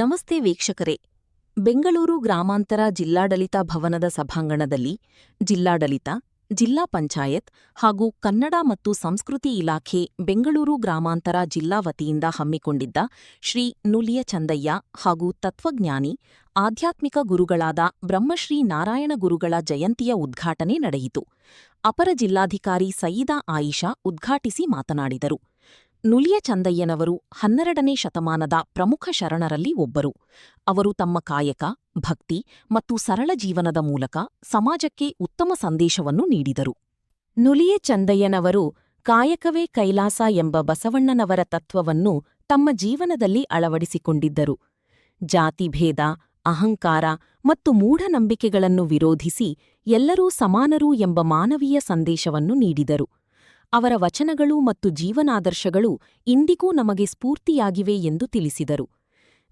ನಮಸ್ತೆ ವೀಕ್ಷಕರೇ. ಬೆಂಗಳೂರು ಗ್ರಾಮಾಂತರ ಜಿಲ್ಲಾಡಳಿತ ಭವನದ ಸಭಾಂಗಣದಲ್ಲಿ ಜಿಲ್ಲಾಡಳಿತ, ಜಿಲ್ಲಾ ಪಂಚಾಯತ್ ಹಾಗೂ ಕನ್ನಡ ಮತ್ತು ಸಂಸ್ಕೃತಿ ಇಲಾಖೆ ಬೆಂಗಳೂರು ಗ್ರಾಮಾಂತರ ಜಿಲ್ಲಾ ವತಿಯಿಂದ ಹಮ್ಮಿಕೊಂಡಿದ್ದ ಶ್ರೀ ನುಲಿಯ ಚಂದಯ್ಯ ಹಾಗೂ ತತ್ವಜ್ಞಾನಿ, ಆಧ್ಯಾತ್ಮಿಕ ಗುರುಗಳಾದ ಬ್ರಹ್ಮಶ್ರೀ ನಾರಾಯಣ ಗುರುಗಳ ಜಯಂತಿಯ ಉದ್ಘಾಟನೆ ನಡೆಯಿತು. ಅಪರ ಜಿಲ್ಲಾಧಿಕಾರಿ ಸಯೀದಾ ಆಯಿಷಾ ಉದ್ಘಾಟಿಸಿ ಮಾತನಾಡಿದರು. ನುಲಿಯ ಚಂದಯ್ಯನವರು 12ನೇ ಶತಮಾನದ ಪ್ರಮುಖ ಶರಣರಲ್ಲಿ ಒಬ್ಬರು. ಅವರು ತಮ್ಮ ಕಾಯಕ, ಭಕ್ತಿ ಮತ್ತು ಸರಳ ಜೀವನದ ಮೂಲಕ ಸಮಾಜಕ್ಕೆ ಉತ್ತಮ ಸಂದೇಶವನ್ನು ನೀಡಿದರು. ನುಲಿಯ ಚಂದಯ್ಯನವರು ಕಾಯಕವೇ ಕೈಲಾಸ ಎಂಬ ಬಸವಣ್ಣನವರ ತತ್ವವನ್ನು ತಮ್ಮ ಜೀವನದಲ್ಲಿ ಅಳವಡಿಸಿಕೊಂಡಿದ್ದರು. ಜಾತಿಭೇದ, ಅಹಂಕಾರ ಮತ್ತು ಮೂಢನಂಬಿಕೆಗಳನ್ನು ವಿರೋಧಿಸಿ ಎಲ್ಲರೂ ಸಮಾನರು ಎಂಬ ಮಾನವೀಯ ಸಂದೇಶವನ್ನು ನೀಡಿದರು. ಅವರ ವಚನಗಳು ಮತ್ತು ಜೀವನಾದರ್ಶಗಳು ಇಂದಿಗೂ ನಮಗೆ ಸ್ಫೂರ್ತಿಯಾಗಿವೆ ಎಂದು ತಿಳಿಸಿದರು.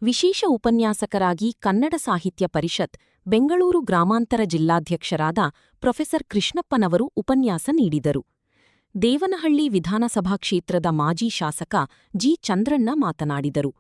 ವಿಶೇಷ ಉಪನ್ಯಾಸಕರಾಗಿ ಕನ್ನಡ ಸಾಹಿತ್ಯ ಪರಿಷತ್ ಬೆಂಗಳೂರು ಗ್ರಾಮಾಂತರ ಜಿಲ್ಲಾಧ್ಯಕ್ಷರಾದ ಪ್ರೊಫೆಸರ್ ಕೃಷ್ಣಪ್ಪನವರು ಉಪನ್ಯಾಸ ನೀಡಿದರು. ದೇವನಹಳ್ಳಿ ವಿಧಾನಸಭಾ ಕ್ಷೇತ್ರದ ಮಾಜಿ ಶಾಸಕ ಜಿ. ಚಂದ್ರಣ್ಣ ಮಾತನಾಡಿದರು.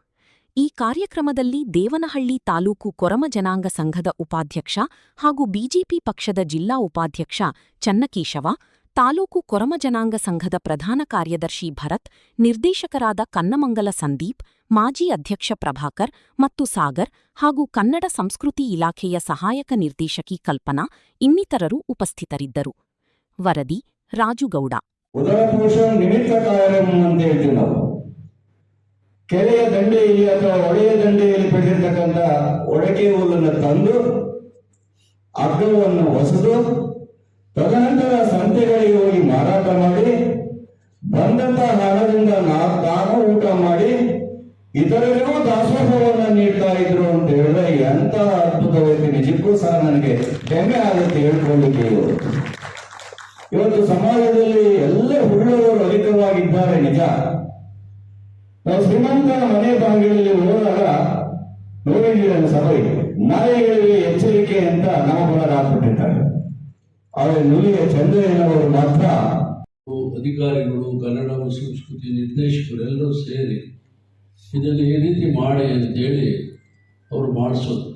ಈ ಕಾರ್ಯಕ್ರಮದಲ್ಲಿ ದೇವನಹಳ್ಳಿ ತಾಲೂಕು ಕೊರಮ ಜನಾಂಗ ಸಂಘದ ಉಪಾಧ್ಯಕ್ಷ ಹಾಗೂ ಬಿಜೆಪಿ ಪಕ್ಷದ ಜಿಲ್ಲಾ ಉಪಾಧ್ಯಕ್ಷ ಚನ್ನಕೇಶವ, ತಾಲೂಕು ಕೊರಮ ಜನಾಂಗ ಸಂಘದ ಪ್ರಧಾನ ಕಾರ್ಯದರ್ಶಿ ಭರತ್, ನಿರ್ದೇಶಕರಾದ ಕನ್ನಮಂಗಲ ಸಂದೀಪ್, ಮಾಜಿ ಅಧ್ಯಕ್ಷ ಪ್ರಭಾಕರ್ ಮತ್ತು ಸಾಗರ್ ಹಾಗೂ ಕನ್ನಡ ಸಂಸ್ಕೃತಿ ಇಲಾಖೆಯ ಸಹಾಯಕ ನಿರ್ದೇಶಕಿ ಕಲ್ಪನಾ ಇನ್ನಿತರರು ಉಪಸ್ಥಿತರಿದ್ದರು. ವರದಿ ರಾಜುಗೌಡ. ಕೆರೆಯ ದಂಡೆಯಲ್ಲಿ ಅಥವಾ ಒಡೆಯ ದಂಡೆಯಲ್ಲಿ ಬೆಳೆದಿರ್ತಕ್ಕಂಥ ಒಡಕೆ ಹುಲ್ಲನ್ನು ತಂದು ಹಗ್ಗವನ್ನು ಹೊಸದು ತದನಂತರ ಸಂತೆಗಳಿಗೆ ಹೋಗಿ ಮಾರಾಟ ಮಾಡಿ ಬಂದಂತಹ ಹಣದಿಂದ ತಾನು ಊಟ ಮಾಡಿ ಇತರರಿಗೂ ದಾಸೋಹವನ್ನು ನೀಡ್ತಾ ಇದ್ರು ಅಂತ ಹೇಳಿದ್ರೆ ಎಂತ ಅದ್ಭುತವಾಗಿ ನಿಜಕ್ಕೂ ಸಹ ನನಗೆ ಹೆಮ್ಮೆ ಆಗುತ್ತೆ ಹೇಳ್ಕೊಳ್ಳಿಕ್ಕೆ. ಇವತ್ತು ಸಮಾಜದಲ್ಲಿ ಎಲ್ಲ ಹುಡುಗರು ಅಧಿಕವಾಗಿದ್ದಾರೆ ನಿಜ. ನಾವು ಶ್ರೀಮಂತ ಮನೆ ಬಾಗಿಲಲ್ಲಿ ಹೋದಾಗ ನೋಡಿದ್ದೀರ ಸಭೆ ನಾಯಿಗಳಿಗೆ ಎಚ್ಚರಿಕೆ ಅಂತ ನಾಮಫಲಕ ಹಾಕ್ಬಿಟ್ಟಿರ್ತಾರೆ. ಆದರೆ ನುಲಿಯ ಚಂದಯ್ಯನವರು ಮಾತ್ರ ಅಧಿಕಾರಿಗಳು, ಕನ್ನಡ ಸಂಸ್ಕೃತಿ ನಿರ್ದೇಶಕರು ಎಲ್ಲರೂ ಸೇರಿ ಇದನ್ನು ಈ ರೀತಿ ಮಾಡಿ ಅಂತೇಳಿ ಅವರು ಮಾಡಿಸೋದು.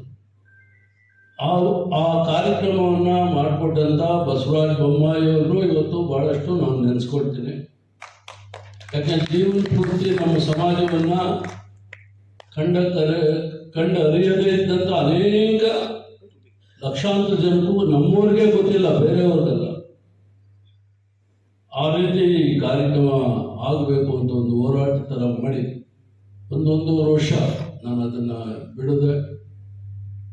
ಆ ಕಾರ್ಯಕ್ರಮವನ್ನು ಮಾಡಿಕೊಟ್ಟಂಥ ಬಸವರಾಜ ಬೊಮ್ಮಾಯಿಯವರು ಇವತ್ತು ಭಾಳಷ್ಟು ನಾನು ನೆನೆಸ್ಕೊಳ್ತೀನಿ. ಯಾಕೆಂದ್ರೆ ಜೀವನ ಪೂರ್ತಿ ನಮ್ಮ ಸಮಾಜವನ್ನು ಕಂಡು ಅರಿಯದೇ ಇದ್ದಂಥ ಅನೇಕ ಲಕ್ಷಾಂತರ ಜನರು ನಮ್ಮೂರಿಗೆ ಗೊತ್ತಿಲ್ಲ, ಬೇರೆಯವ್ರಿಗಲ್ಲ. ಆ ರೀತಿ ಕಾರ್ಯಕ್ರಮ ಆಗಬೇಕು ಅಂತ ಒಂದು ಹೋರಾಟ ಥರ ಮಾಡಿ ಒಂದೂವರೆ ವರ್ಷ ನಾನು ಅದನ್ನು ಬಿಡದೆ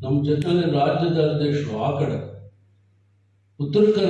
ನಮ್ಮ ಜೊತೆಯಲ್ಲಿ ರಾಜ್ಯದ ಅಧ್ಯಕ್ಷರು ಆ ಕಡೆ ಉತ್ತರ ಕರ್ನಾಟಕ